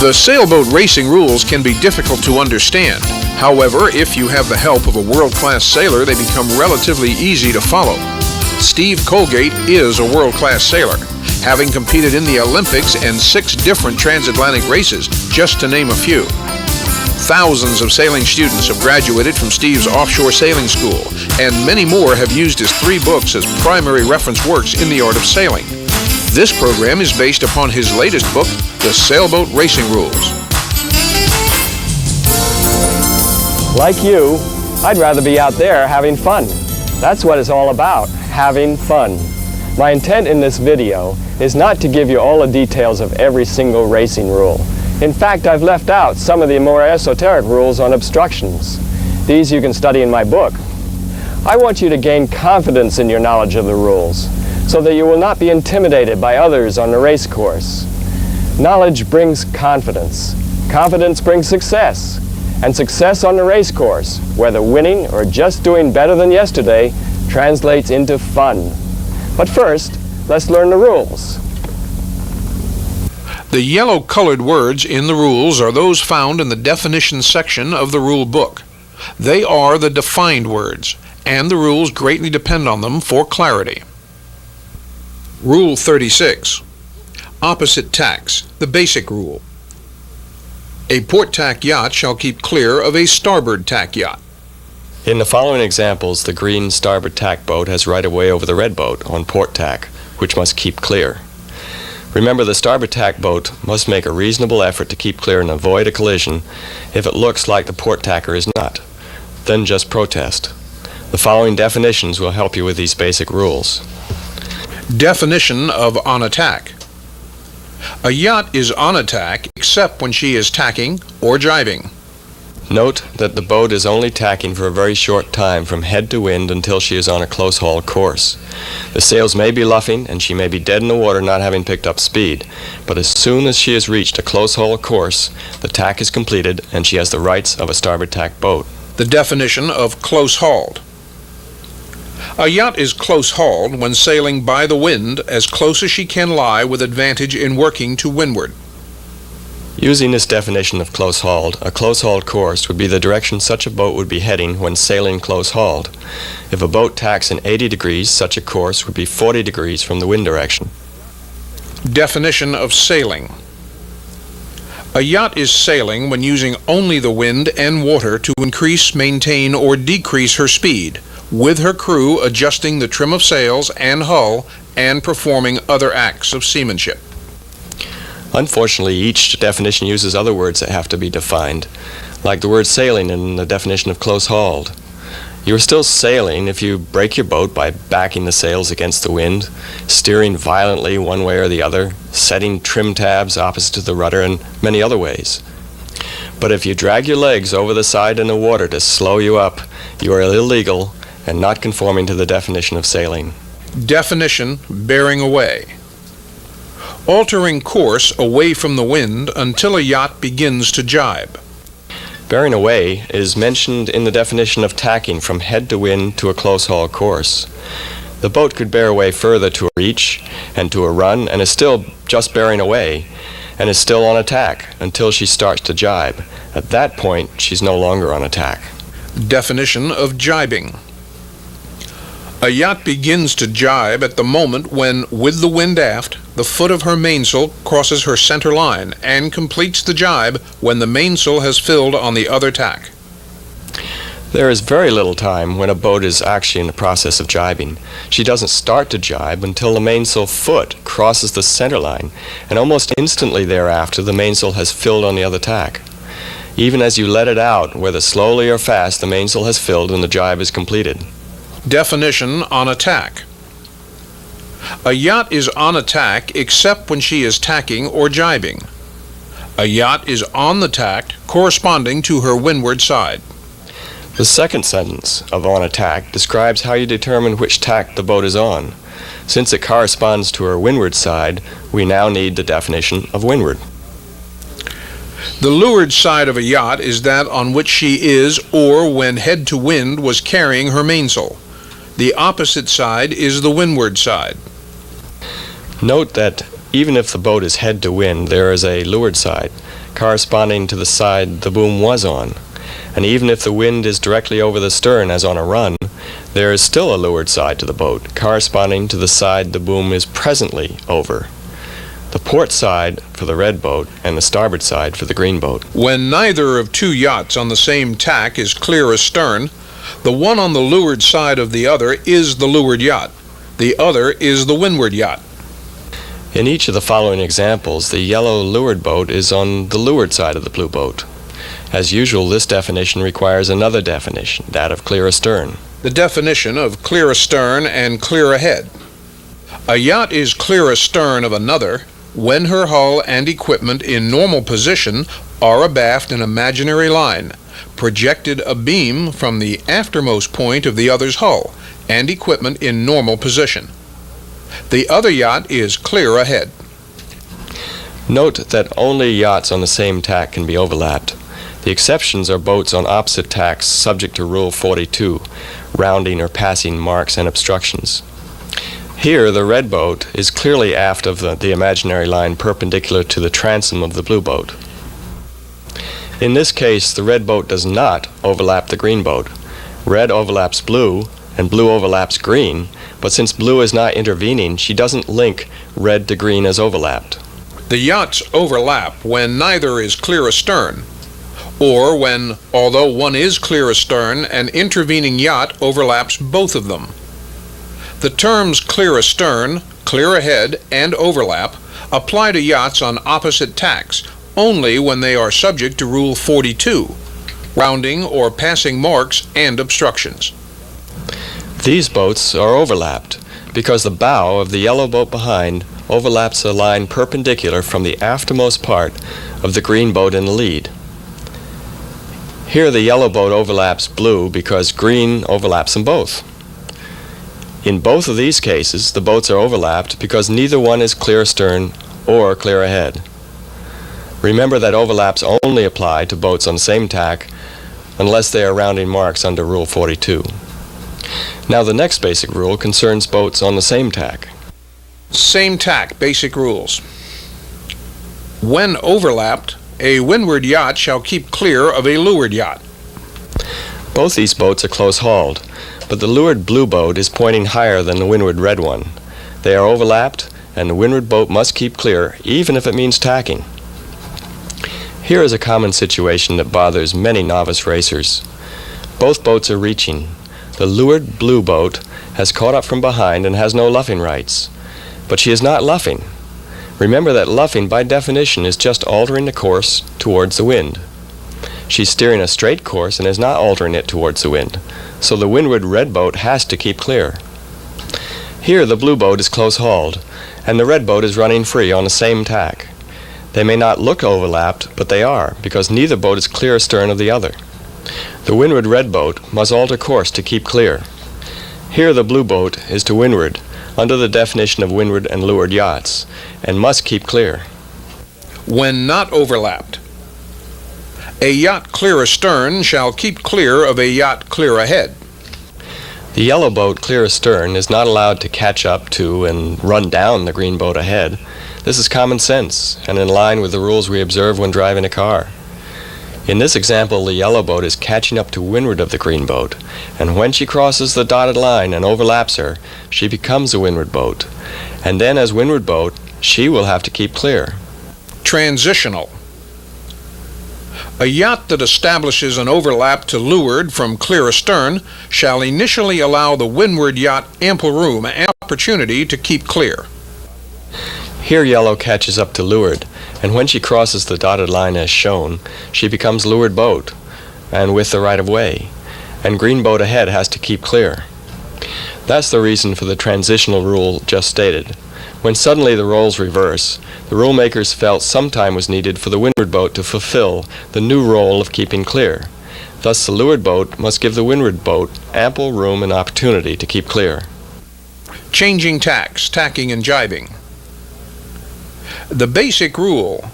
The sailboat racing rules can be difficult to understand. However, if you have the help of a world-class sailor, they become relatively easy to follow. Steve Colgate is a world-class sailor, having competed in the Olympics and 6 different transatlantic races, just to name a few. Thousands of sailing students have graduated from Steve's Offshore Sailing School, and many more have used his 3 books as primary reference works in the art of sailing. This program is based upon his latest book, The Sailboat Racing Rules. Like you, I'd rather be out there having fun. That's what it's all about, having fun. My intent in this video is not to give you all the details of every single racing rule. In fact, I've left out some of the more esoteric rules on obstructions. These you can study in my book. I want you to gain confidence in your knowledge of the rules, so that you will not be intimidated by others on the race course. Knowledge brings confidence. Confidence brings success. And success on the race course, whether winning or just doing better than yesterday, translates into fun. But first, let's learn the rules. The yellow-colored words in the rules are those found in the definition section of the rule book. They are the defined words, and the rules greatly depend on them for clarity. Rule 36. Opposite tacks, the basic rule. A port tack yacht shall keep clear of a starboard tack yacht. In the following examples, the green starboard tack boat has right of way over the red boat on port tack, which must keep clear. Remember, the starboard tack boat must make a reasonable effort to keep clear and avoid a collision if it looks like the port tacker is not. Then just protest. The following definitions will help you with these basic rules. Definition of on a tack. A yacht is on a tack except when she is tacking or jibing. Note that the boat is only tacking for a very short time from head to wind until she is on a close haul course. The sails may be luffing and she may be dead in the water not having picked up speed, but as soon as she has reached a close haul course, the tack is completed and she has the rights of a starboard tack boat. The definition of close hauled. A yacht is close hauled when sailing by the wind as close as she can lie with advantage in working to windward. Using this definition of close hauled, a close hauled course would be the direction such a boat would be heading when sailing close hauled. If a boat tacks in 80 degrees, such a course would be 40 degrees from the wind direction. Definition of sailing. A yacht is sailing when using only the wind and water to increase, maintain, or decrease her speed, with her crew adjusting the trim of sails and hull and performing other acts of seamanship. Unfortunately, each definition uses other words that have to be defined, like the word sailing in the definition of close hauled. You are still sailing if you break your boat by backing the sails against the wind, steering violently one way or the other, setting trim tabs opposite to the rudder, and many other ways. But if you drag your legs over the side in the water to slow you up, you are illegal and not conforming to the definition of sailing. Definition: bearing away. Altering course away from the wind until a yacht begins to jibe. Bearing away is mentioned in the definition of tacking from head to wind to a close haul course. The boat could bear away further to a reach and to a run and is still just bearing away and is still on a tack until she starts to jibe. At that point, she's no longer on a tack. Definition of jibing. A yacht begins to jibe at the moment when, with the wind aft, the foot of her mainsail crosses her center line and completes the jibe when the mainsail has filled on the other tack. There is very little time when a boat is actually in the process of jibing. She doesn't start to jibe until the mainsail foot crosses the center line, and almost instantly thereafter the mainsail has filled on the other tack. Even as you let it out, whether slowly or fast, the mainsail has filled and the jibe is completed. Definition on a tack. A yacht is on a tack except when she is tacking or jibing. A yacht is on the tack corresponding to her windward side. The second sentence of on a tack describes how you determine which tack the boat is on. Since it corresponds to her windward side, we now need the definition of windward. The leeward side of a yacht is that on which she is, or when head to wind, was carrying her mainsail. The opposite side is the windward side. Note that Even if the boat is head to wind, there is a leeward side, corresponding to the side the boom was on. And even if the wind is directly over the stern as on a run, there is still a leeward side to the boat, corresponding to the side the boom is presently over. The port side for the red boat and the starboard side for the green boat. When neither of two yachts on the same tack is clear astern, the one on the leeward side of the other is the leeward yacht. The other is the windward yacht. In each of the following examples, the yellow leeward boat is on the leeward side of the blue boat. As usual, this definition requires another definition, that of clear astern. The definition of clear astern and clear ahead. A yacht is clear astern of another when her hull and equipment in normal position are abaft an imaginary line, projected abeam from the aftermost point of the other's hull, and equipment in normal position. The other yacht is clear ahead. Note that only yachts on the same tack can be overlapped. The exceptions are boats on opposite tacks subject to Rule 42, rounding or passing marks and obstructions. Here, the red boat is clearly aft of the imaginary line perpendicular to the transom of the blue boat. In this case, the red boat does not overlap the green boat. Red overlaps blue, and blue overlaps green, but since blue is not intervening, she doesn't link red to green as overlapped. The yachts overlap when neither is clear astern, or when, although one is clear astern, an intervening yacht overlaps both of them. The terms clear astern, clear ahead, and overlap apply to yachts on opposite tacks only when they are subject to Rule 42, rounding or passing marks and obstructions. These boats are overlapped because the bow of the yellow boat behind overlaps a line perpendicular from the aftermost part of the green boat in the lead. Here the yellow boat overlaps blue because green overlaps them both. In both of these cases, the boats are overlapped because neither one is clear astern or clear ahead. Remember that overlaps only apply to boats on the same tack unless they are rounding marks under Rule 42. Now the next basic rule concerns boats on the same tack. Same tack basic rules. When overlapped, a windward yacht shall keep clear of a leeward yacht. Both these boats are close-hauled, but the leeward blue boat is pointing higher than the windward red one. They are overlapped, and the windward boat must keep clear, even if it means tacking. Here is a common situation that bothers many novice racers. Both boats are reaching. The leeward blue boat has caught up from behind and has no luffing rights, but she is not luffing. Remember that luffing, by definition, is just altering the course towards the wind. She's steering a straight course and is not altering it towards the wind, so the windward red boat has to keep clear. Here the blue boat is close-hauled, and the red boat is running free on the same tack. They may not look overlapped, but they are, because neither boat is clear astern of the other. The windward red boat must alter course to keep clear. Here the blue boat is to windward, under the definition of windward and leeward yachts, and must keep clear. When not overlapped, a yacht clear astern shall keep clear of a yacht clear ahead. The yellow boat clear astern is not allowed to catch up to and run down the green boat ahead. This is common sense and in line with the rules we observe when driving a car. In this example, the yellow boat is catching up to windward of the green boat, and when she crosses the dotted line and overlaps her, she becomes a windward boat. And then as windward boat, she will have to keep clear. Transitional. A yacht that establishes an overlap to leeward from clear astern shall initially allow the windward yacht ample room and opportunity to keep clear. Here yellow catches up to leeward, and when she crosses the dotted line as shown, she becomes leeward boat, and with the right of way, and green boat ahead has to keep clear. That's the reason for the transitional rule just stated. When suddenly the roles reverse, the rule makers felt some time was needed for the windward boat to fulfill the new role of keeping clear. Thus the leeward boat must give the windward boat ample room and opportunity to keep clear. Changing tacks, tacking and jibing. The basic rule: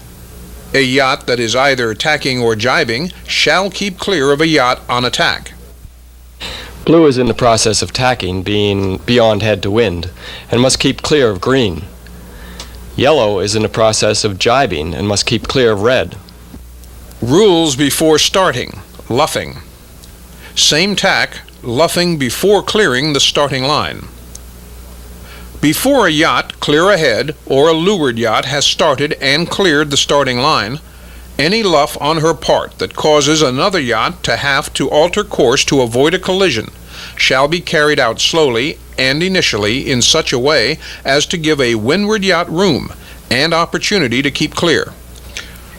a yacht that is either tacking or jibing shall keep clear of a yacht on a tack. Blue is in the process of tacking, being beyond head to wind, and must keep clear of green. Yellow is in the process of jibing and must keep clear of red. Rules before starting, luffing. Same tack, luffing before clearing the starting line. Before a yacht clear ahead or a leeward yacht has started and cleared the starting line, any luff on her part that causes another yacht to have to alter course to avoid a collision shall be carried out slowly and initially in such a way as to give a windward yacht room and opportunity to keep clear.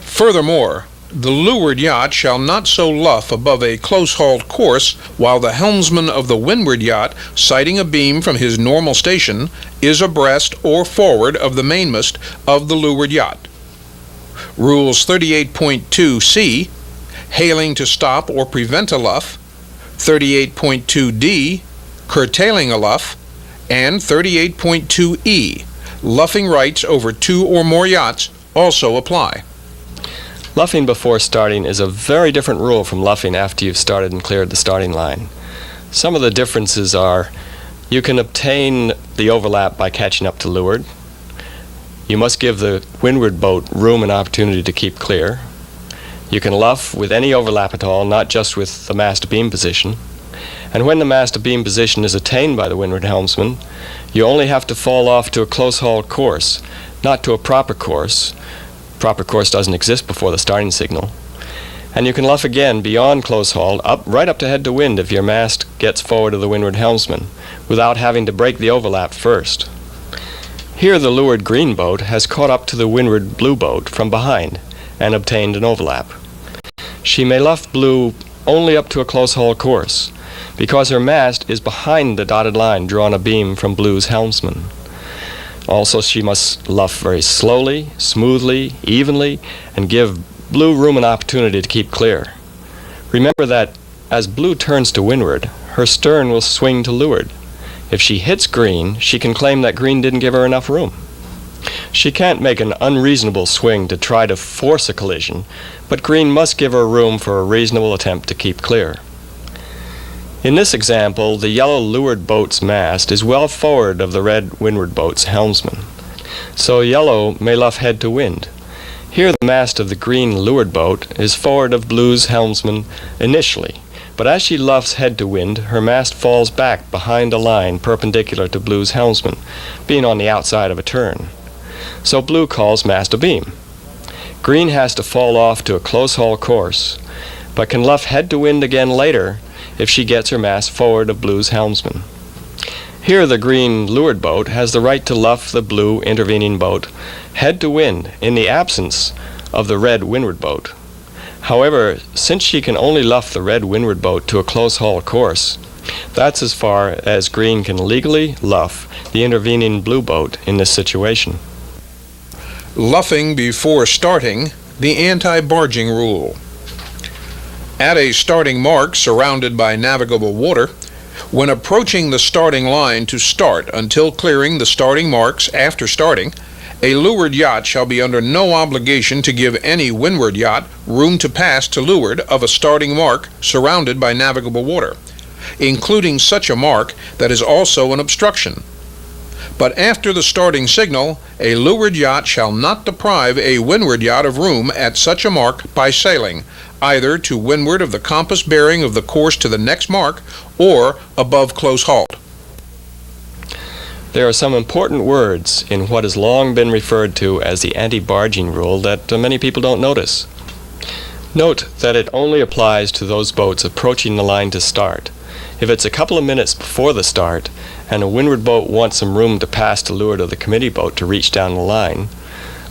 Furthermore, the leeward yacht shall not so luff above a close-hauled course while the helmsman of the windward yacht, sighting a beam from his normal station, is abreast or forward of the mainmast of the leeward yacht. Rules 38.2c, hailing to stop or prevent a luff, 38.2d, curtailing a luff, and 38.2e, luffing rights over 2 or more yachts, also apply. Luffing before starting is a very different rule from luffing after you've started and cleared the starting line. Some of the differences are: you can obtain the overlap by catching up to leeward. You must give the windward boat room and opportunity to keep clear. You can luff with any overlap at all, not just with the mast beam position. And when the mast beam position is attained by the windward helmsman, you only have to fall off to a close-hauled course, not to a proper course. Proper course doesn't exist before the starting signal. And you can luff again beyond close-hauled, right up to head to wind if your mast gets forward of the windward helmsman, without having to break the overlap first. Here the leeward green boat has caught up to the windward blue boat from behind and obtained an overlap. She may luff blue only up to a close-hauled course, because her mast is behind the dotted line drawn abeam from blue's helmsman. Also, she must luff very slowly, smoothly, evenly, and give blue room and opportunity to keep clear. Remember that as blue turns to windward, her stern will swing to leeward. If she hits green, she can claim that green didn't give her enough room. She can't make an unreasonable swing to try to force a collision, but green must give her room for a reasonable attempt to keep clear. In this example, the yellow leeward boat's mast is well forward of the red windward boat's helmsman, so yellow may luff head to wind. Here the mast of the green leeward boat is forward of blue's helmsman initially, but as she luffs head to wind, her mast falls back behind a line perpendicular to blue's helmsman, being on the outside of a turn. So blue calls mast abeam. Green has to fall off to a close-haul course, but can luff head to wind again later if she gets her mast forward of blue's helmsman. Here the green leeward boat has the right to luff the blue intervening boat head to wind in the absence of the red windward boat. However, since she can only luff the red windward boat to a close-haul course, that's as far as green can legally luff the intervening blue boat in this situation. Luffing before starting, the anti-barging rule. At a starting mark surrounded by navigable water, when approaching the starting line to start until clearing the starting marks after starting, a leeward yacht shall be under no obligation to give any windward yacht room to pass to leeward of a starting mark surrounded by navigable water, including such a mark that is also an obstruction. But after the starting signal, a leeward yacht shall not deprive a windward yacht of room at such a mark by sailing, either to windward of the compass bearing of the course to the next mark, or above close halt. There are some important words in what has long been referred to as the anti-barging rule that many people don't notice. Note that it only applies to those boats approaching the line to start. If it's a couple of minutes before the start, and a windward boat wants some room to pass to leeward of the committee boat to reach down the line,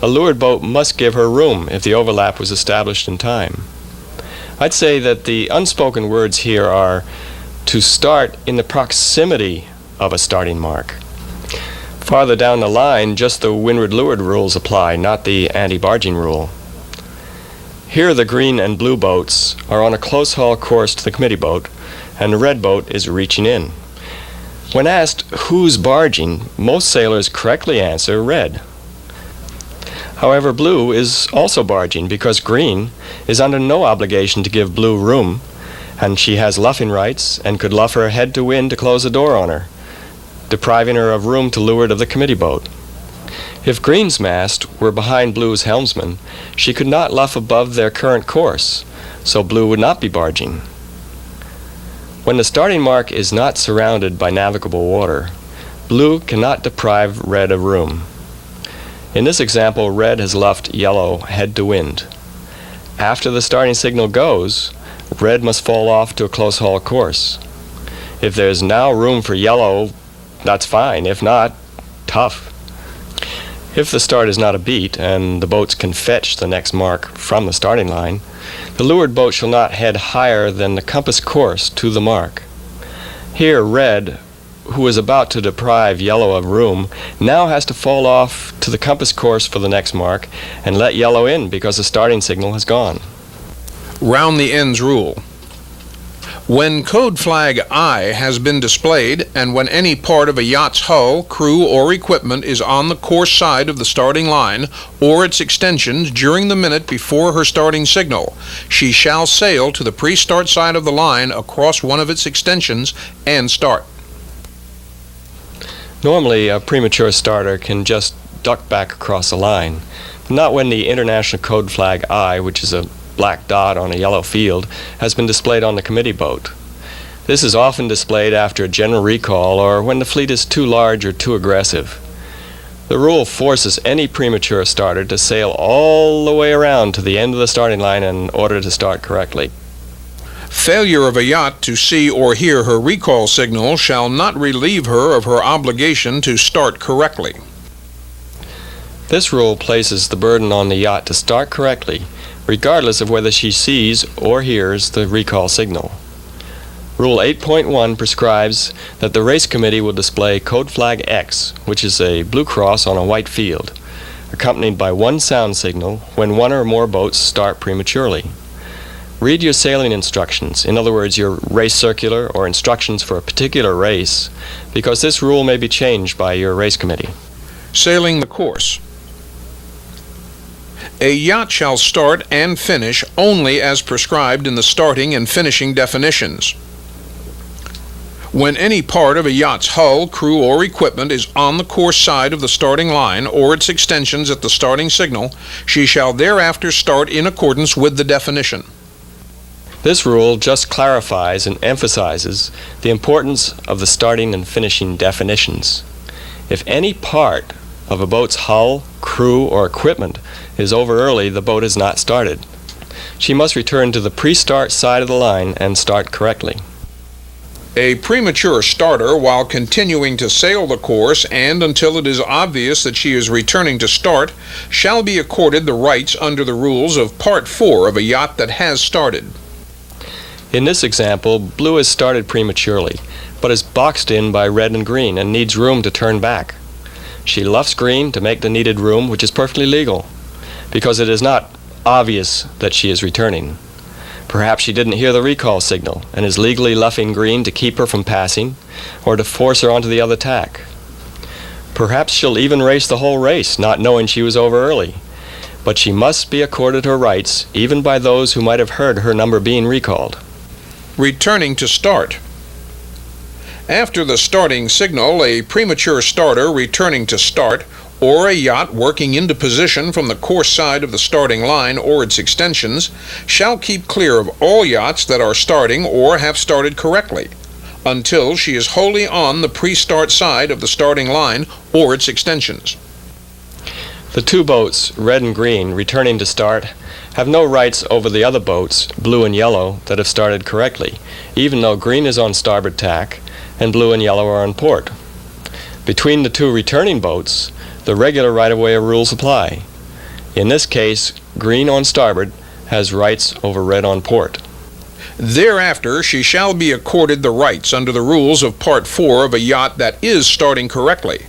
a leeward boat must give her room if the overlap was established in time. I'd say that the unspoken words here are to start in the proximity of a starting mark. Farther down the line, just the windward-leeward rules apply, not the anti-barging rule. Here the green and blue boats are on a close-haul course to the committee boat, and the red boat is reaching in. When asked who's barging, most sailors correctly answer red. However, blue is also barging because green is under no obligation to give blue room, and she has luffing rights and could luff her head to wind to close the door on her, depriving her of room to leeward of the committee boat. If green's mast were behind blue's helmsman, she could not luff above their current course, so blue would not be barging. When the starting mark is not surrounded by navigable water, blue cannot deprive red of room. In this example, red has luffed yellow head to wind. After the starting signal goes, red must fall off to a close haul course. If there's now room for yellow, that's fine. If not, tough. If the start is not a beat and the boats can fetch the next mark from the starting line, the leeward boat shall not head higher than the compass course to the mark. Here, red, who is about to deprive yellow of room, now has to fall off to the compass course for the next mark and let yellow in because the starting signal has gone. Round the ends rule. When code flag I has been displayed and when any part of a yacht's hull, crew, or equipment is on the course side of the starting line or its extensions during the minute before her starting signal, she shall sail to the pre-start side of the line across one of its extensions and start. Normally, a premature starter can just duck back across the line, but not when the international code flag I, which is a black dot on a yellow field, has been displayed on the committee boat. This is often displayed after a general recall or when the fleet is too large or too aggressive. The rule forces any premature starter to sail all the way around to the end of the starting line in order to start correctly. Failure of a yacht to see or hear her recall signal shall not relieve her of her obligation to start correctly. This rule places the burden on the yacht to start correctly, regardless of whether she sees or hears the recall signal. Rule 8.1 prescribes that the race committee will display code flag X, which is a blue cross on a white field, accompanied by one sound signal when one or more boats start prematurely. Read your sailing instructions, in other words, your race circular or instructions for a particular race, because this rule may be changed by your race committee. Sailing the course. A yacht shall start and finish only as prescribed in the starting and finishing definitions. When any part of a yacht's hull, crew, or equipment is on the course side of the starting line or its extensions at the starting signal, she shall thereafter start in accordance with the definition. This rule just clarifies and emphasizes the importance of the starting and finishing definitions. If any part of a boat's hull, crew, or equipment is over early, the boat is not started. She must return to the pre-start side of the line and start correctly. A premature starter, while continuing to sail the course and until it is obvious that she is returning to start, shall be accorded the rights under the rules of Part 4 of a yacht that has started. In this example, blue has started prematurely, but is boxed in by red and green and needs room to turn back. She luffs green to make the needed room, which is perfectly legal, because it is not obvious that she is returning. Perhaps she didn't hear the recall signal and is legally luffing green to keep her from passing or to force her onto the other tack. Perhaps she'll even race the whole race, not knowing she was over early. But she must be accorded her rights, even by those who might have heard her number being recalled. Returning to start. After the starting signal, a premature starter returning to start, or a yacht working into position from the course side of the starting line or its extensions, shall keep clear of all yachts that are starting or have started correctly, until she is wholly on the pre-start side of the starting line or its extensions. The two boats, red and green, returning to start, have no rights over the other boats, blue and yellow, that have started correctly, even though green is on starboard tack and blue and yellow are on port. Between the two returning boats, the regular right-of-way rules apply. In this case, green on starboard has rights over red on port. Thereafter, she shall be accorded the rights under the rules of Part 4 of a yacht that is starting correctly.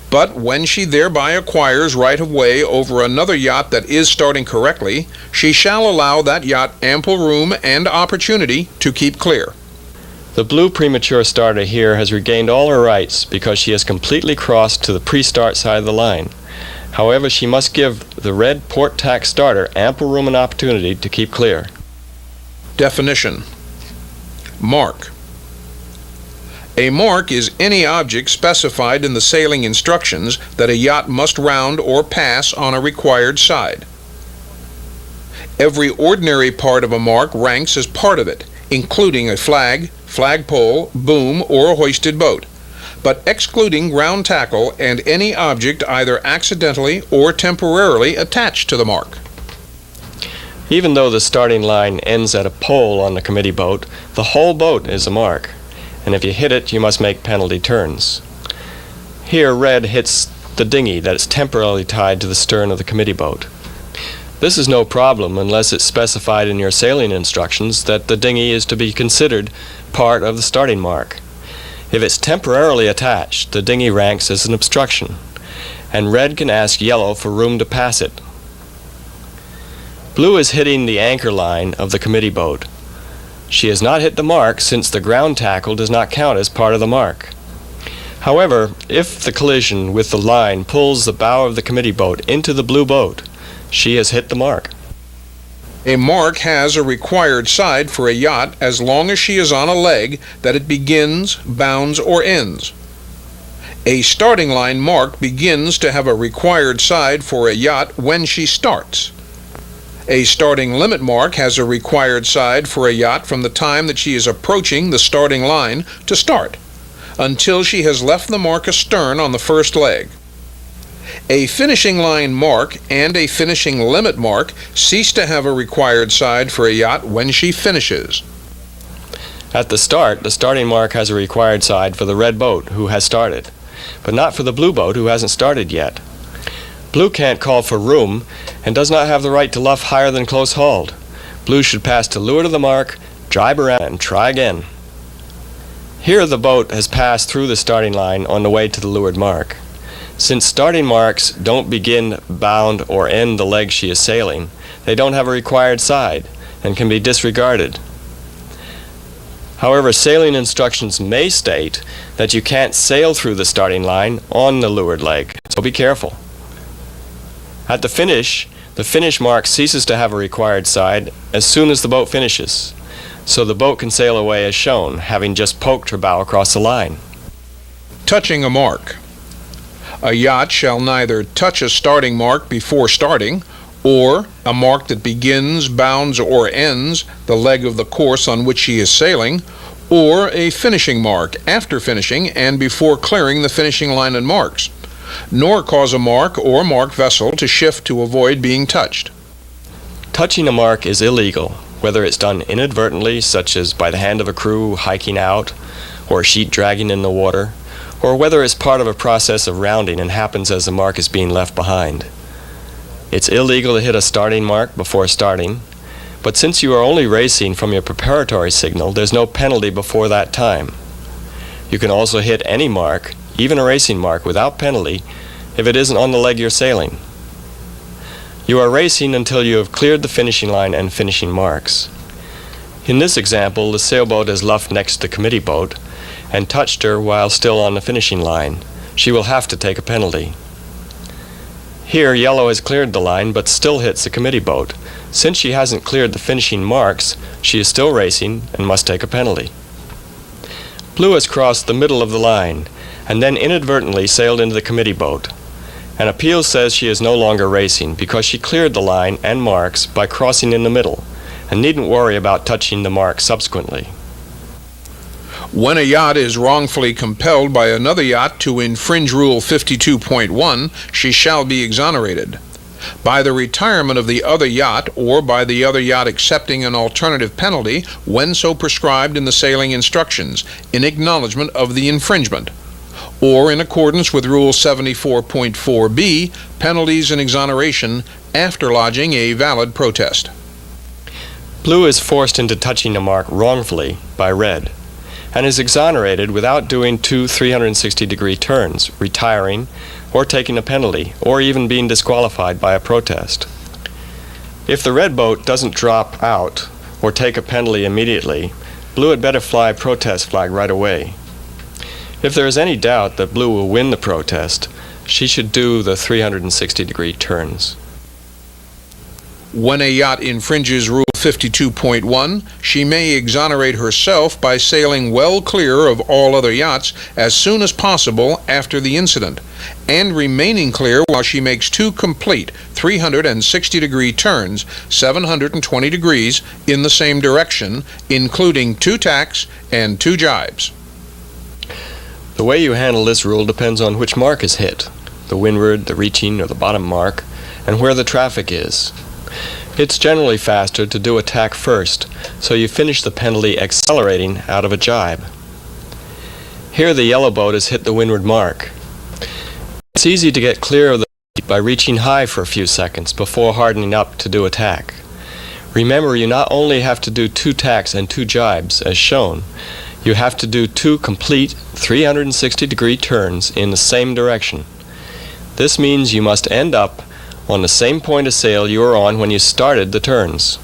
But when she thereby acquires right-of-way over another yacht that is starting correctly, she shall allow that yacht ample room and opportunity to keep clear. The blue premature starter here has regained all her rights because she has completely crossed to the pre-start side of the line. However, she must give the red port tack starter ample room and opportunity to keep clear. Definition. Mark. A mark is any object specified in the sailing instructions that a yacht must round or pass on a required side. Every ordinary part of a mark ranks as part of it, including a flag, flagpole, boom, or a hoisted boat, but excluding ground tackle and any object either accidentally or temporarily attached to the mark. Even though the starting line ends at a pole on the committee boat, the whole boat is a mark, and if you hit it, you must make penalty turns. Here, red hits the dinghy that is temporarily tied to the stern of the committee boat. This is no problem unless it's specified in your sailing instructions that the dinghy is to be considered part of the starting mark. If it's temporarily attached, the dinghy ranks as an obstruction, and red can ask yellow for room to pass it. Blue is hitting the anchor line of the committee boat. She has not hit the mark since the ground tackle does not count as part of the mark. However, if the collision with the line pulls the bow of the committee boat into the blue boat, she has hit the mark. A mark has a required side for a yacht as long as she is on a leg that it begins, bounds, or ends. A starting line mark begins to have a required side for a yacht when she starts. A starting limit mark has a required side for a yacht from the time that she is approaching the starting line to start, until she has left the mark astern on the first leg. A finishing line mark and a finishing limit mark cease to have a required side for a yacht when she finishes. At the start, the starting mark has a required side for the red boat who has started, but not for the blue boat who hasn't started yet. Blue can't call for room and does not have the right to luff higher than close hauled. Blue should pass to leeward of the mark, jibe around, and try again. Here the boat has passed through the starting line on the way to the leeward mark. Since starting marks don't begin, bound, or end the leg she is sailing, they don't have a required side and can be disregarded. However, sailing instructions may state that you can't sail through the starting line on the leeward leg, so be careful. At the finish mark ceases to have a required side as soon as the boat finishes, so the boat can sail away as shown, having just poked her bow across the line. Touching a mark. A yacht shall neither touch a starting mark before starting, or a mark that begins, bounds, or ends the leg of the course on which she is sailing, or a finishing mark after finishing and before clearing the finishing line and marks, nor cause a mark or marked vessel to shift to avoid being touched. Touching a mark is illegal, whether it's done inadvertently, such as by the hand of a crew hiking out, or a sheet dragging in the water, or whether it's part of a process of rounding and happens as the mark is being left behind. It's illegal to hit a starting mark before starting, but since you are only racing from your preparatory signal, there's no penalty before that time. You can also hit any mark, even a racing mark, without penalty if it isn't on the leg you're sailing. You are racing until you have cleared the finishing line and finishing marks. In this example, the sailboat is luffed next to the committee boat and touched her while still on the finishing line. She will have to take a penalty. Here, yellow has cleared the line but still hits the committee boat. Since she hasn't cleared the finishing marks, she is still racing and must take a penalty. Blue has crossed the middle of the line and then inadvertently sailed into the committee boat. An appeal says she is no longer racing because she cleared the line and marks by crossing in the middle and needn't worry about touching the mark subsequently. When a yacht is wrongfully compelled by another yacht to infringe Rule 52.1, she shall be exonerated by the retirement of the other yacht or by the other yacht accepting an alternative penalty when so prescribed in the sailing instructions in acknowledgement of the infringement, or in accordance with Rule 74.4b, penalties and exoneration after lodging a valid protest. Blue is forced into touching a mark wrongfully by red and is exonerated without doing two 360-degree turns, retiring, or taking a penalty, or even being disqualified by a protest. If the red boat doesn't drop out or take a penalty immediately, Blue had better fly a protest flag right away. If there is any doubt that Blue will win the protest, she should do the 360-degree turns. When a yacht infringes Rule 52.1, she may exonerate herself by sailing well clear of all other yachts as soon as possible after the incident, and remaining clear while she makes two complete 360-degree turns, 720 degrees, in the same direction, including two tacks and two jibes. The way you handle this rule depends on which mark is hit, the windward, the reaching, or the bottom mark, and where the traffic is. It's generally faster to do a tack first, so you finish the penalty accelerating out of a jibe. Here the yellow boat has hit the windward mark. It's easy to get clear of the by reaching high for a few seconds before hardening up to do a tack. Remember, you not only have to do two tacks and two jibes, as shown, you have to do two complete 360-degree turns in the same direction. This means you must end up on the same point of sail you were on when you started the turns.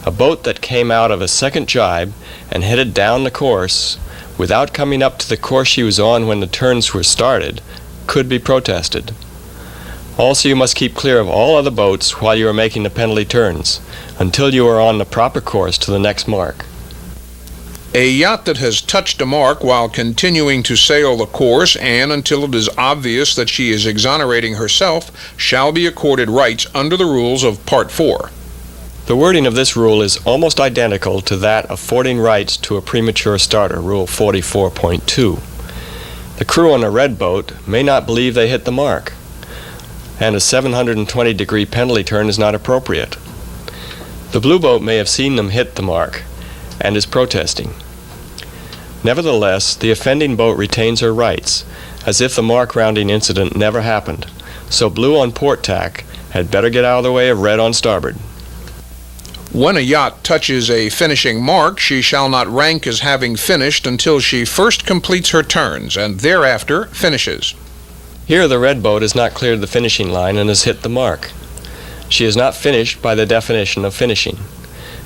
A boat that came out of a second jibe and headed down the course without coming up to the course she was on when the turns were started could be protested. Also, you must keep clear of all other boats while you are making the penalty turns until you are on the proper course to the next mark. A yacht that has touched a mark while continuing to sail the course and until it is obvious that she is exonerating herself shall be accorded rights under the rules of Part 4. The wording of this rule is almost identical to that affording rights to a premature starter, Rule 44.2. The crew on a red boat may not believe they hit the mark, and a 720-degree penalty turn is not appropriate. The blue boat may have seen them hit the mark and is protesting. Nevertheless, the offending boat retains her rights, as if the mark rounding incident never happened, so blue on port tack had better get out of the way of red on starboard. When a yacht touches a finishing mark, she shall not rank as having finished until she first completes her turns and thereafter finishes. Here the red boat has not cleared the finishing line and has hit the mark. She is not finished by the definition of finishing.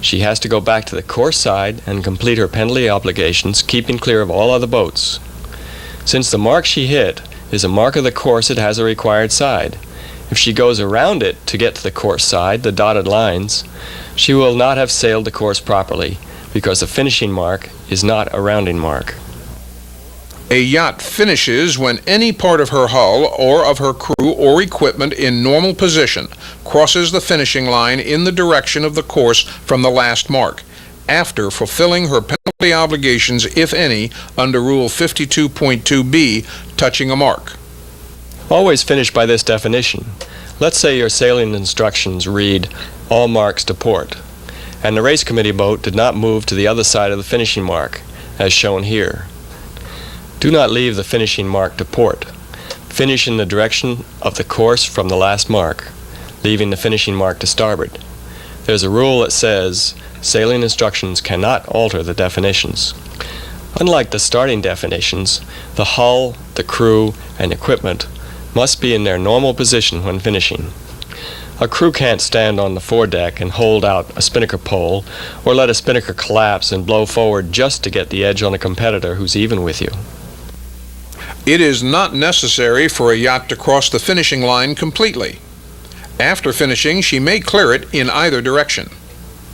She has to go back to the course side and complete her penalty obligations, keeping clear of all other boats. Since the mark she hit is a mark of the course, it has a required side. If she goes around it to get to the course side, the dotted lines, she will not have sailed the course properly because the finishing mark is not a rounding mark. A yacht finishes when any part of her hull or of her crew or equipment in normal position crosses the finishing line in the direction of the course from the last mark, after fulfilling her penalty obligations, if any, under Rule 52.2b, touching a mark. Always finish by this definition. Let's say your sailing instructions read, "All marks to port," and the race committee boat did not move to the other side of the finishing mark, as shown here. Do not leave the finishing mark to port. Finish in the direction of the course from the last mark, leaving the finishing mark to starboard. There's a rule that says sailing instructions cannot alter the definitions. Unlike the starting definitions, the hull, the crew, and equipment must be in their normal position when finishing. A crew can't stand on the foredeck and hold out a spinnaker pole or let a spinnaker collapse and blow forward just to get the edge on a competitor who's even with you. It is not necessary for a yacht to cross the finishing line completely. After finishing, she may clear it in either direction.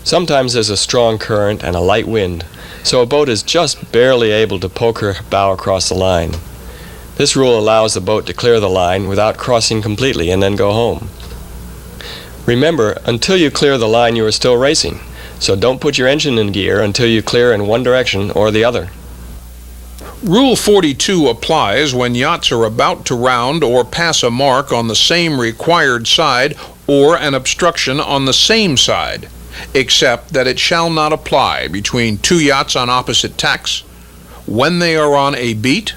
Sometimes there's a strong current and a light wind, so a boat is just barely able to poke her bow across the line. This rule allows the boat to clear the line without crossing completely and then go home. Remember, until you clear the line you are still racing, so don't put your engine in gear until you clear in one direction or the other. Rule 42 applies when yachts are about to round or pass a mark on the same required side or an obstruction on the same side, except that it shall not apply between two yachts on opposite tacks, when they are on a beat,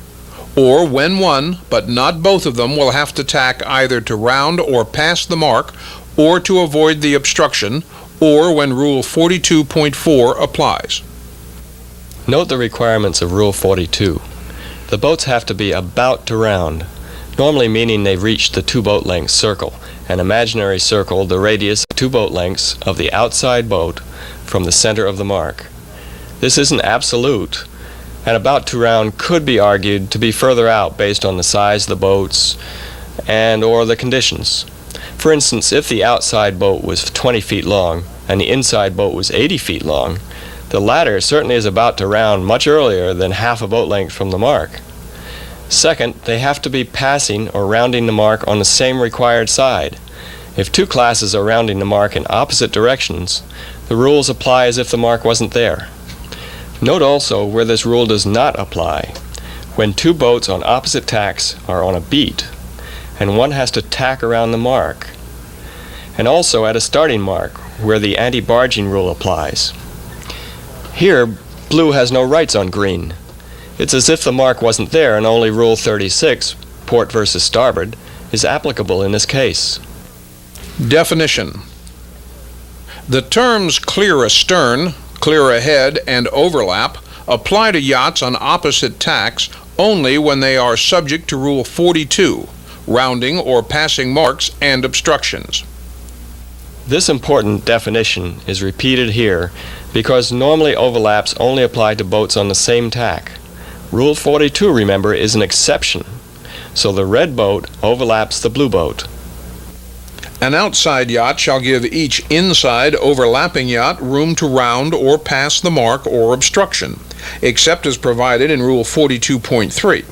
or when one, but not both of them, will have to tack either to round or pass the mark, or to avoid the obstruction, or when Rule 42.4 applies. Note the requirements of Rule 42. The boats have to be about to round, normally meaning they've reached the 2 boat length circle, an imaginary circle the radius of 2 boat lengths of the outside boat from the center of the mark. This isn't absolute, and about to round could be argued to be further out based on the size of the boats and or the conditions. For instance, if the outside boat was 20 feet long and the inside boat was 80 feet long, the latter certainly is about to round much earlier than half a boat length from the mark. Second, they have to be passing or rounding the mark on the same required side. If two classes are rounding the mark in opposite directions, the rules apply as if the mark wasn't there. Note also where this rule does not apply. When two boats on opposite tacks are on a beat, and one has to tack around the mark. And also at a starting mark, where the anti-barging rule applies. Here, blue has no rights on green. It's as if the mark wasn't there and only Rule 36, port versus starboard, is applicable in this case. Definition. The terms clear astern, clear ahead, and overlap apply to yachts on opposite tacks only when they are subject to Rule 42, rounding or passing marks and obstructions. This important definition is repeated here because normally overlaps only apply to boats on the same tack. Rule 42, remember, is an exception, so the red boat overlaps the blue boat. An outside yacht shall give each inside overlapping yacht room to round or pass the mark or obstruction, except as provided in Rule 42.3.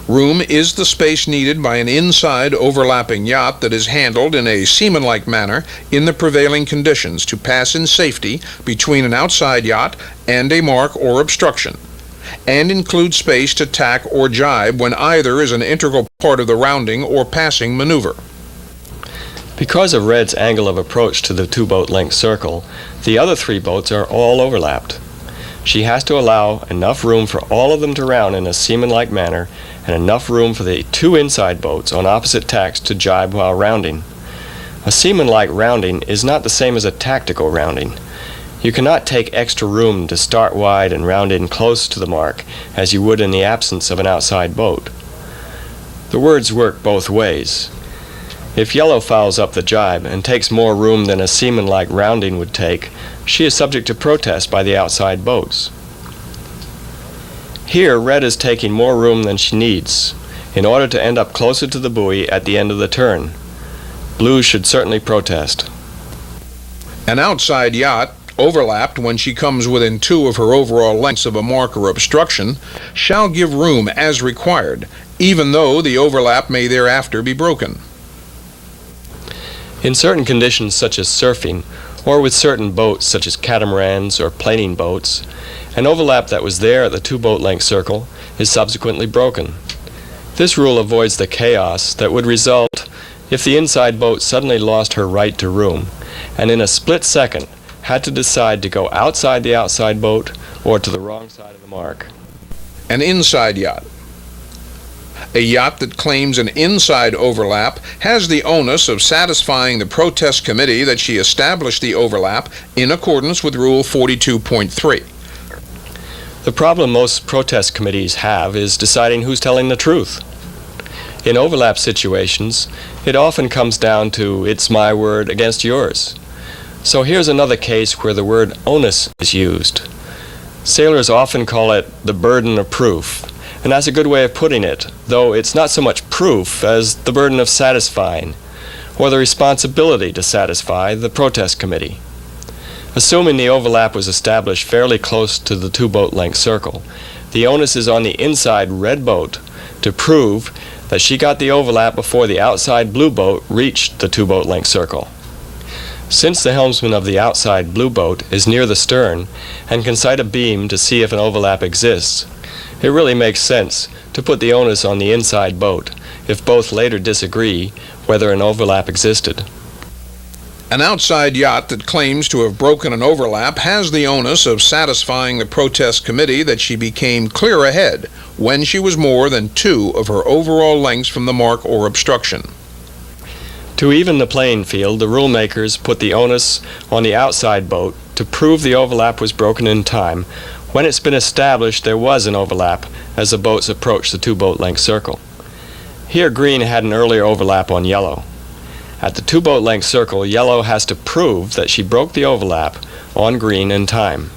Room is the space needed by an inside overlapping yacht that is handled in a seaman-like manner in the prevailing conditions to pass in safety between an outside yacht and a mark or obstruction, and include space to tack or jibe when either is an integral part of the rounding or passing maneuver. Because of red's angle of approach to the two-boat length circle, the other three boats are all overlapped. She has to allow enough room for all of them to round in a seaman-like manner and enough room for the two inside boats on opposite tacks to jibe while rounding. A seaman-like rounding is not the same as a tactical rounding. You cannot take extra room to start wide and round in close to the mark as you would in the absence of an outside boat. The words work both ways. If yellow fouls up the jibe and takes more room than a seaman-like rounding would take, she is subject to protest by the outside boats. Here, red is taking more room than she needs in order to end up closer to the buoy at the end of the turn. Blue should certainly protest. An outside yacht, overlapped when she comes within 2 of her overall lengths of a mark or obstruction, shall give room as required, even though the overlap may thereafter be broken. In certain conditions such as surfing, or with certain boats such as catamarans or planing boats, an overlap that was there at the two-boat length circle is subsequently broken. This rule avoids the chaos that would result if the inside boat suddenly lost her right to room, and in a split second had to decide to go outside the outside boat or to the wrong side of the mark. An inside yacht. A yacht that claims an inside overlap has the onus of satisfying the protest committee that she established the overlap in accordance with Rule 42.3. The problem most protest committees have is deciding who's telling the truth. In overlap situations, it often comes down to it's my word against yours. So here's another case where the word onus is used. Sailors often call it the burden of proof. And that's a good way of putting it, though it's not so much proof as the burden of satisfying, or the responsibility to satisfy the protest committee. Assuming the overlap was established fairly close to the two-boat length circle, the onus is on the inside red boat to prove that she got the overlap before the outside blue boat reached the two-boat length circle. Since the helmsman of the outside blue boat is near the stern and can sight a beam to see if an overlap exists, it really makes sense to put the onus on the inside boat if both later disagree whether an overlap existed. An outside yacht that claims to have broken an overlap has the onus of satisfying the protest committee that she became clear ahead when she was more than 2 of her overall lengths from the mark or obstruction. To even the playing field, the rule makers put the onus on the outside boat to prove the overlap was broken in time when it's been established there was an overlap as the boats approached the two-boat length circle. Here green had an earlier overlap on yellow. At the two-boat length circle, yellow has to prove that she broke the overlap on green in time.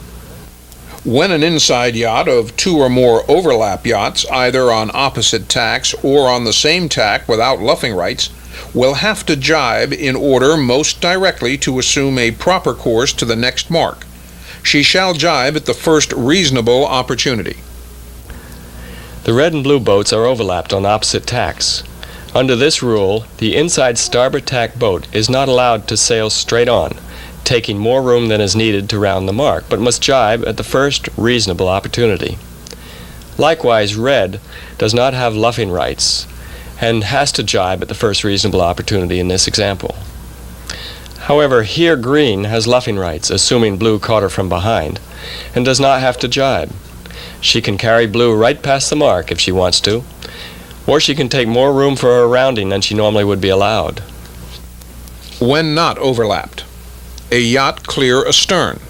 When an inside yacht of 2 or more overlap yachts, either on opposite tacks or on the same tack without luffing rights, will have to jibe in order most directly to assume a proper course to the next mark. She shall jibe at the first reasonable opportunity. The red and blue boats are overlapped on opposite tacks. Under this rule, the inside starboard tack boat is not allowed to sail straight on, taking more room than is needed to round the mark, but must jibe at the first reasonable opportunity. Likewise, red does not have luffing rights and has to jibe at the first reasonable opportunity in this example. However, here green has luffing rights, assuming blue caught her from behind, and does not have to jibe. She can carry blue right past the mark if she wants to, or she can take more room for her rounding than she normally would be allowed. When not overlapped, a yacht clear astern.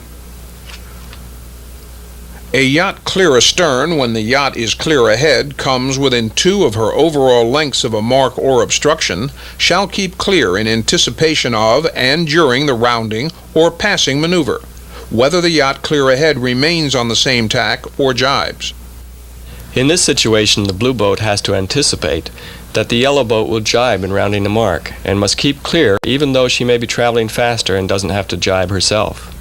A yacht clear astern, when the yacht is clear ahead, comes within 2 of her overall lengths of a mark or obstruction, shall keep clear in anticipation of and during the rounding or passing maneuver, whether the yacht clear ahead remains on the same tack or jibes. In this situation, the blue boat has to anticipate that the yellow boat will jibe in rounding the mark and must keep clear even though she may be traveling faster and doesn't have to jibe herself.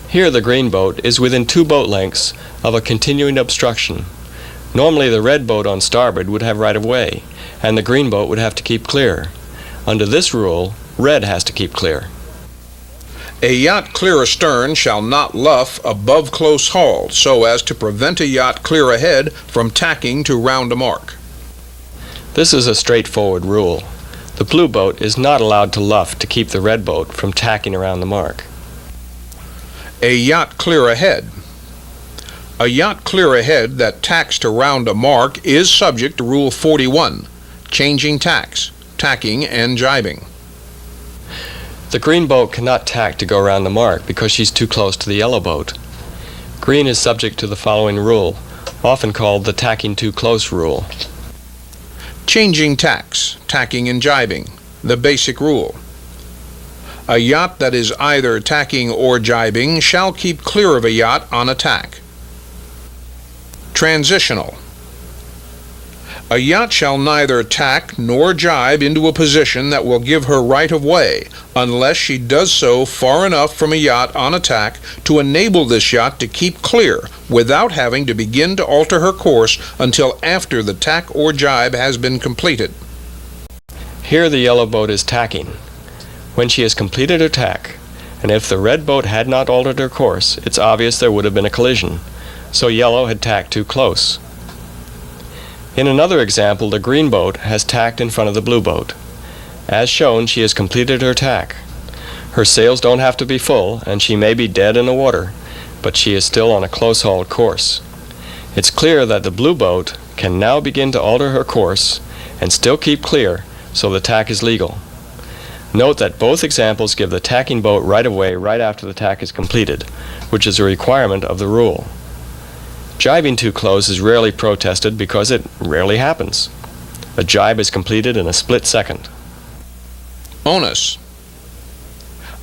Here the green boat is within 2 boat lengths of a continuing obstruction. Normally the red boat on starboard would have right of way, and the green boat would have to keep clear. Under this rule, red has to keep clear. A yacht clear astern shall not luff above close haul, so as to prevent a yacht clear ahead from tacking to round a mark. This is a straightforward rule. The blue boat is not allowed to luff to keep the red boat from tacking around the mark. A yacht clear ahead. A yacht clear ahead that tacks to round a mark is subject to Rule 41, changing tacks, tacking and jibing. The green boat cannot tack to go around the mark because she's too close to the yellow boat. Green is subject to the following rule, often called the tacking too close rule. Changing tacks, tacking and jibing, the basic rule. A yacht that is either tacking or jibing shall keep clear of a yacht on a tack. Transitional. A yacht shall neither tack nor jibe into a position that will give her right of way unless she does so far enough from a yacht on a tack to enable this yacht to keep clear without having to begin to alter her course until after the tack or jibe has been completed. Here the yellow boat is tacking. When she has completed her tack, and if the red boat had not altered her course, it's obvious there would have been a collision, so yellow had tacked too close. In another example, the green boat has tacked in front of the blue boat. As shown, she has completed her tack. Her sails don't have to be full, and she may be dead in the water, but she is still on a close-hauled course. It's clear that the blue boat can now begin to alter her course and still keep clear, so the tack is legal. Note that both examples give the tacking boat right of way right after the tack is completed, which is a requirement of the rule. Jibing too close is rarely protested because it rarely happens. A jibe is completed in a split second. Onus.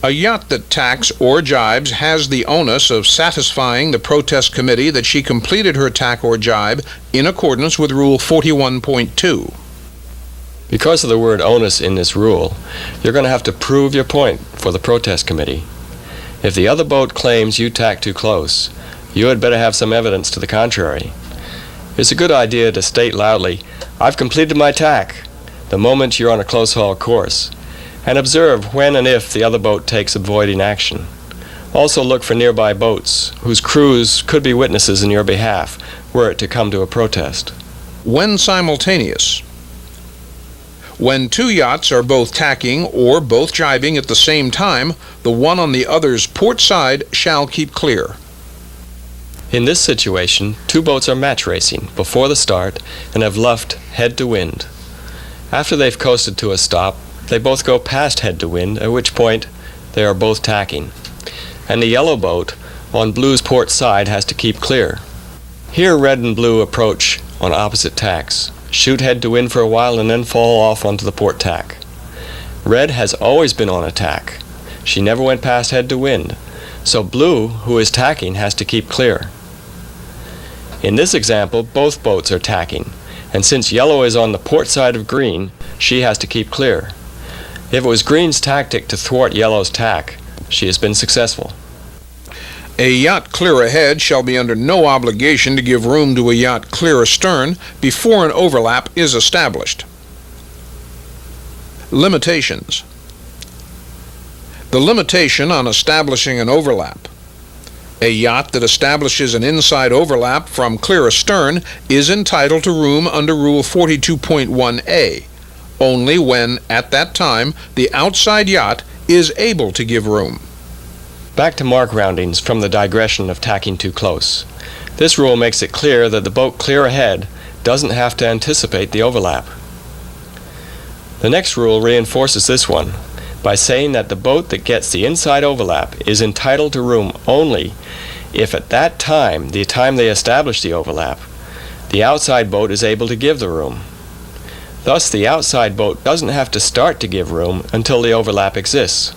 A yacht that tacks or jibes has the onus of satisfying the protest committee that she completed her tack or jibe in accordance with Rule 41.2. Because of the word onus in this rule, you're going to have to prove your point for the protest committee. If the other boat claims you tacked too close, you had better have some evidence to the contrary. It's a good idea to state loudly, "I've completed my tack," the moment you're on a close-haul course, and observe when and if the other boat takes avoiding action. Also look for nearby boats whose crews could be witnesses in your behalf were it to come to a protest. When simultaneous. When 2 yachts are both tacking or both jibing at the same time, the one on the other's port side shall keep clear. In this situation, 2 boats are match racing before the start and have luffed head to wind. After they've coasted to a stop, they both go past head to wind, at which point they are both tacking. And the yellow boat on blue's port side has to keep clear. Here red and blue approach on opposite tacks, shoot head to wind for a while, and then fall off onto the port tack. Red has always been on a tack. She never went past head to wind, so blue, who is tacking, has to keep clear. In this example, both boats are tacking, and since yellow is on the port side of green, she has to keep clear. If it was green's tactic to thwart yellow's tack, she has been successful. A yacht clear ahead shall be under no obligation to give room to a yacht clear astern before an overlap is established. Limitations. The limitation on establishing an overlap. A yacht that establishes an inside overlap from clear astern is entitled to room under Rule 42.1a, only when, at that time, the outside yacht is able to give room. Back to mark roundings from the digression of tacking too close. This rule makes it clear that the boat clear ahead doesn't have to anticipate the overlap. The next rule reinforces this one by saying that the boat that gets the inside overlap is entitled to room only if at that time, the time they establish the overlap, the outside boat is able to give the room. Thus, the outside boat doesn't have to start to give room until the overlap exists.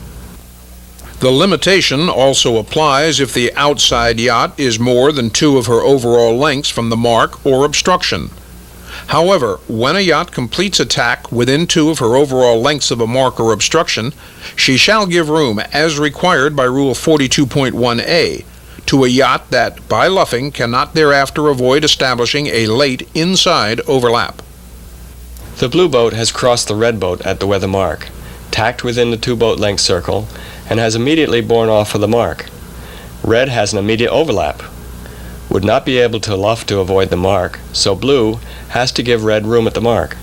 The limitation also applies if the outside yacht is more than 2 of her overall lengths from the mark or obstruction. However, when a yacht completes a tack within 2 of her overall lengths of a mark or obstruction, she shall give room as required by Rule 42.1a to a yacht that, by luffing, cannot thereafter avoid establishing a late inside overlap. The blue boat has crossed the red boat at the weather mark, tacked within the 2 boat length circle, and has immediately borne off for the mark. Red has an immediate overlap, would not be able to luff to avoid the mark, so blue has to give red room at the mark.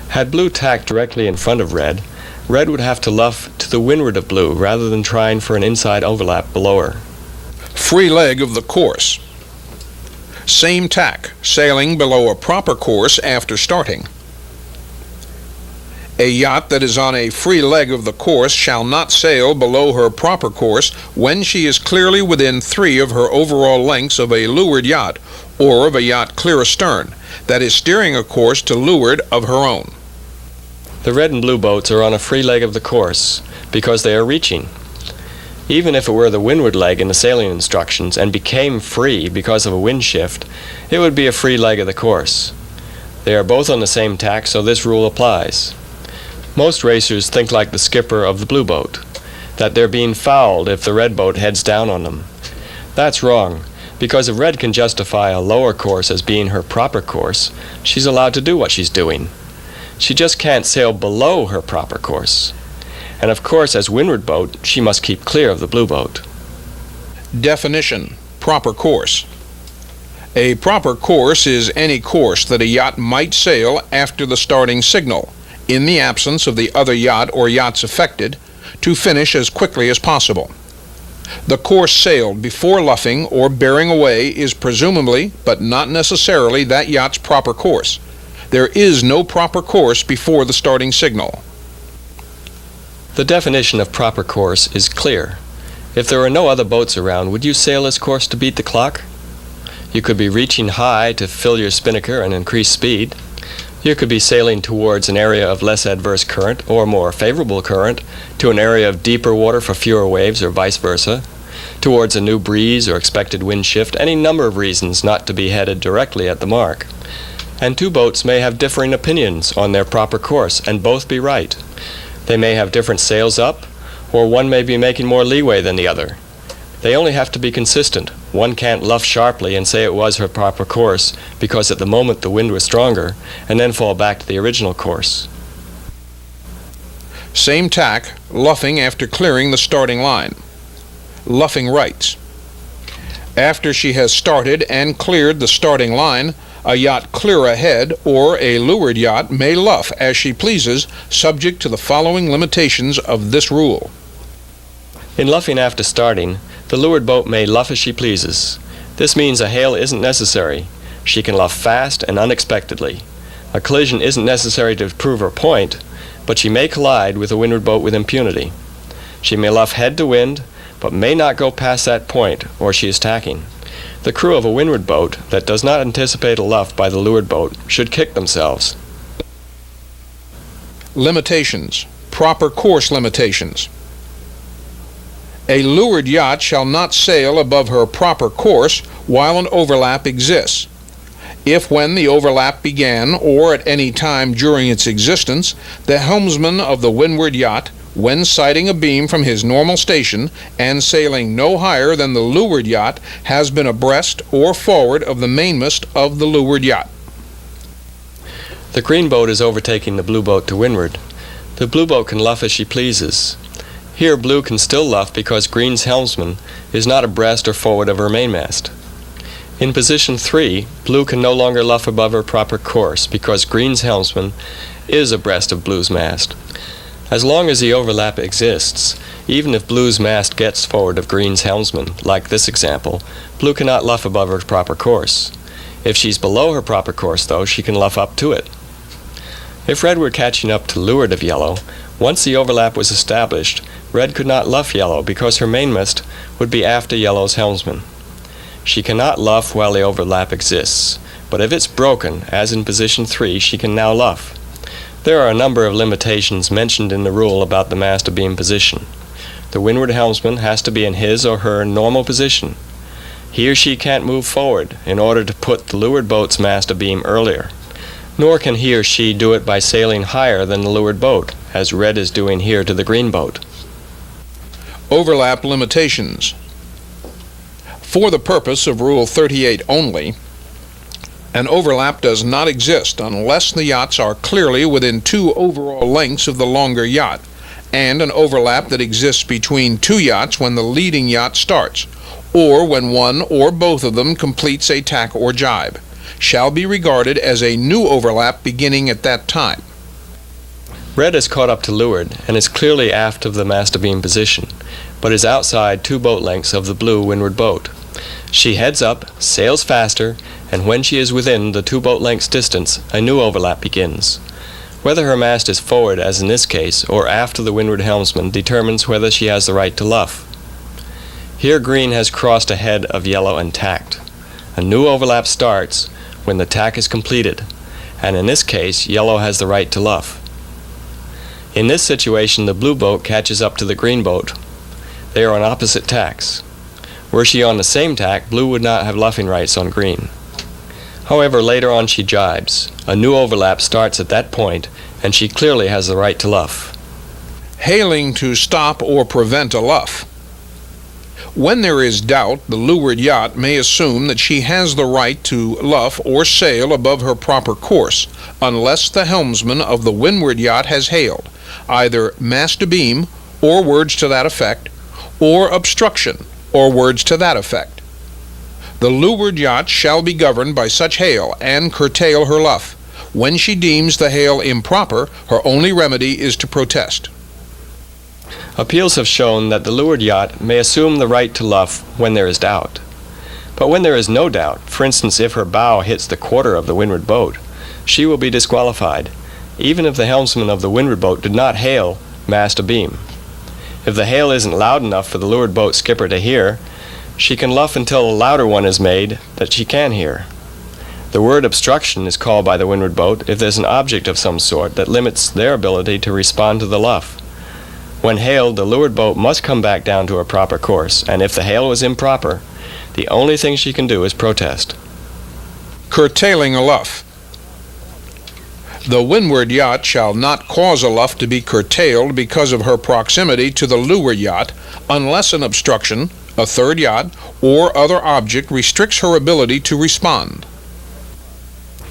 Had blue tacked directly in front of red, red would have to luff to the windward of blue rather than trying for an inside overlap below her. Free leg of the course. Same tack, sailing below a proper course after starting. A yacht that is on a free leg of the course shall not sail below her proper course when she is clearly within 3 of her overall lengths of a leeward yacht or of a yacht clear astern that is steering a course to leeward of her own. The red and blue boats are on a free leg of the course because they are reaching. Even if it were the windward leg in the sailing instructions and became free because of a wind shift, it would be a free leg of the course. They are both on the same tack, so this rule applies. Most racers think like the skipper of the blue boat, that they're being fouled if the red boat heads down on them. That's wrong, because if red can justify a lower course as being her proper course, she's allowed to do what she's doing. She just can't sail below her proper course. And of course, as windward boat, she must keep clear of the blue boat. Definition: proper course. A proper course is any course that a yacht might sail after the starting signal, in the absence of the other yacht or yachts affected, to finish as quickly as possible. The course sailed before luffing or bearing away is presumably, but not necessarily, that yacht's proper course. There is no proper course before the starting signal. The definition of proper course is clear. If there were no other boats around, would you sail this course to beat the clock? You could be reaching high to fill your spinnaker and increase speed. You could be sailing towards an area of less adverse current or more favorable current to an area of deeper water for fewer waves or vice versa, towards a new breeze or expected wind shift, any number of reasons not to be headed directly at the mark. And 2 boats may have differing opinions on their proper course and both be right. They may have different sails up, or one may be making more leeway than the other. They only have to be consistent. One can't luff sharply and say it was her proper course because at the moment the wind was stronger, and then fall back to the original course. Same tack, luffing after clearing the starting line. Luffing rights. After she has started and cleared the starting line, a yacht clear ahead or a leeward yacht may luff as she pleases, subject to the following limitations of this rule. In luffing after starting, the leeward boat may luff as she pleases. This means a hail isn't necessary. She can luff fast and unexpectedly. A collision isn't necessary to prove her point, but she may collide with a windward boat with impunity. She may luff head to wind, but may not go past that point, or she is tacking. The crew of a windward boat that does not anticipate a luff by the leeward boat should kick themselves. Limitations. Proper course limitations. A leeward yacht shall not sail above her proper course while an overlap exists. If when the overlap began, or at any time during its existence, the helmsman of the windward yacht, when sighting a beam from his normal station and sailing no higher than the leeward yacht, has been abreast or forward of the mainmast of the leeward yacht. The green boat is overtaking the blue boat to windward. The blue boat can luff as she pleases. Here blue can still luff because green's helmsman is not abreast or forward of her mainmast. In position 3, blue can no longer luff above her proper course because green's helmsman is abreast of blue's mast. As long as the overlap exists, even if blue's mast gets forward of green's helmsman, like this example, blue cannot luff above her proper course. If she's below her proper course, though, she can luff up to it. If red were catching up to leeward of yellow, once the overlap was established, red could not luff yellow because her mainmast would be after yellow's helmsman. She cannot luff while the overlap exists, but if it's broken, as in position 3, she can now luff. There are a number of limitations mentioned in the rule about the mast abeam position. The windward helmsman has to be in his or her normal position. He or she can't move forward in order to put the leeward boat's mast abeam earlier, nor can he or she do it by sailing higher than the leeward boat, as red is doing here to the green boat. Overlap limitations. For the purpose of Rule 38 only, an overlap does not exist unless the yachts are clearly within 2 overall lengths of the longer yacht, and an overlap that exists between 2 yachts when the leading yacht starts, or when one or both of them completes a tack or jibe, shall be regarded as a new overlap beginning at that time. Red is caught up to leeward and is clearly aft of the mast abeam position, but is outside 2 boat lengths of the blue windward boat. She heads up, sails faster, and when she is within the 2 boat lengths distance, a new overlap begins. Whether her mast is forward, as in this case, or aft of the windward helmsman determines whether she has the right to luff. Here green has crossed ahead of yellow and tacked. A new overlap starts when the tack is completed, and in this case, yellow has the right to luff. In this situation, the blue boat catches up to the green boat. They are on opposite tacks. Were she on the same tack, blue would not have luffing rights on green. However, later on she jibes. A new overlap starts at that point, and she clearly has the right to luff. Hailing to stop or prevent a luff. When there is doubt, the leeward yacht may assume that she has the right to luff or sail above her proper course, unless the helmsman of the windward yacht has hailed either mast abeam, or words to that effect, or obstruction, or words to that effect. The leeward yacht shall be governed by such hail and curtail her luff. When she deems the hail improper, her only remedy is to protest. Appeals have shown that the leeward yacht may assume the right to luff when there is doubt. But when there is no doubt, for instance if her bow hits the quarter of the windward boat, she will be disqualified, even if the helmsman of the windward boat did not hail mast abeam. If the hail isn't loud enough for the leeward boat skipper to hear, she can luff until a louder one is made that she can hear. The word obstruction is called by the windward boat if there's an object of some sort that limits their ability to respond to the luff. When hailed, the leeward boat must come back down to her proper course, and if the hail was improper, the only thing she can do is protest. Curtailing a luff. The windward yacht shall not cause a luff to be curtailed because of her proximity to the leeward yacht, unless an obstruction, a third yacht, or other object restricts her ability to respond.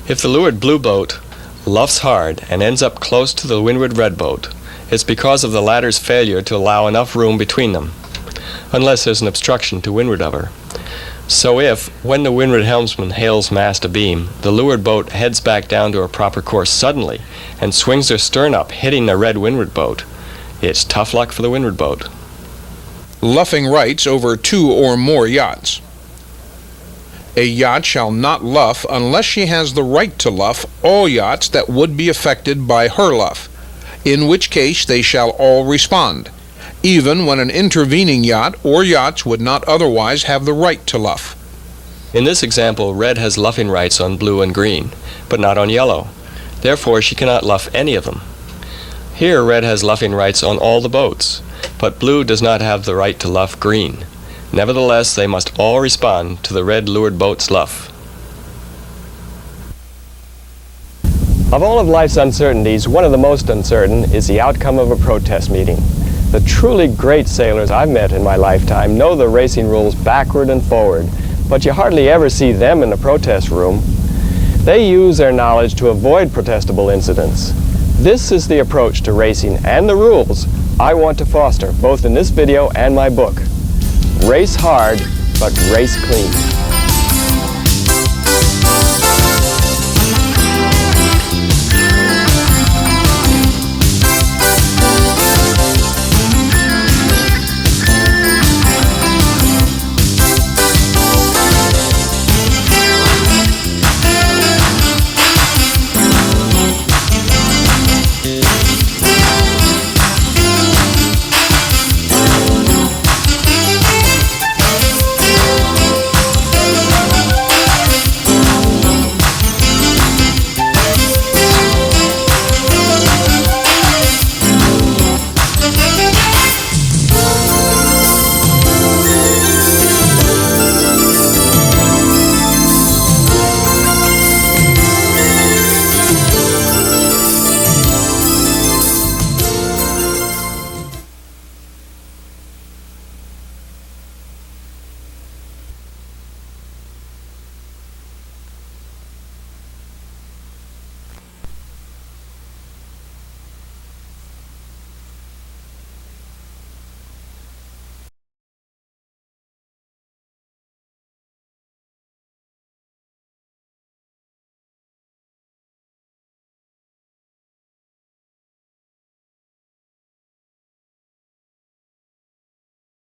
If the leeward blue boat luffs hard and ends up close to the windward red boat, it's because of the latter's failure to allow enough room between them, unless there's an obstruction to windward of her. So if, when the windward helmsman hails mast abeam, the leeward boat heads back down to her proper course suddenly and swings her stern up, hitting the red windward boat, it's tough luck for the windward boat. Luffing rights over 2 or more yachts. A yacht shall not luff unless she has the right to luff all yachts that would be affected by her luff, in which case they shall all respond, even when an intervening yacht or yachts would not otherwise have the right to luff. In this example, red has luffing rights on blue and green, but not on yellow. Therefore, she cannot luff any of them. Here, red has luffing rights on all the boats, but blue does not have the right to luff green. Nevertheless, they must all respond to the red leeward boat's luff. Of all of life's uncertainties, one of the most uncertain is the outcome of a protest meeting. The truly great sailors I've met in my lifetime know the racing rules backward and forward, but you hardly ever see them in the protest room. They use their knowledge to avoid protestable incidents. This is the approach to racing and the rules I want to foster, both in this video and my book. Race hard, but race clean.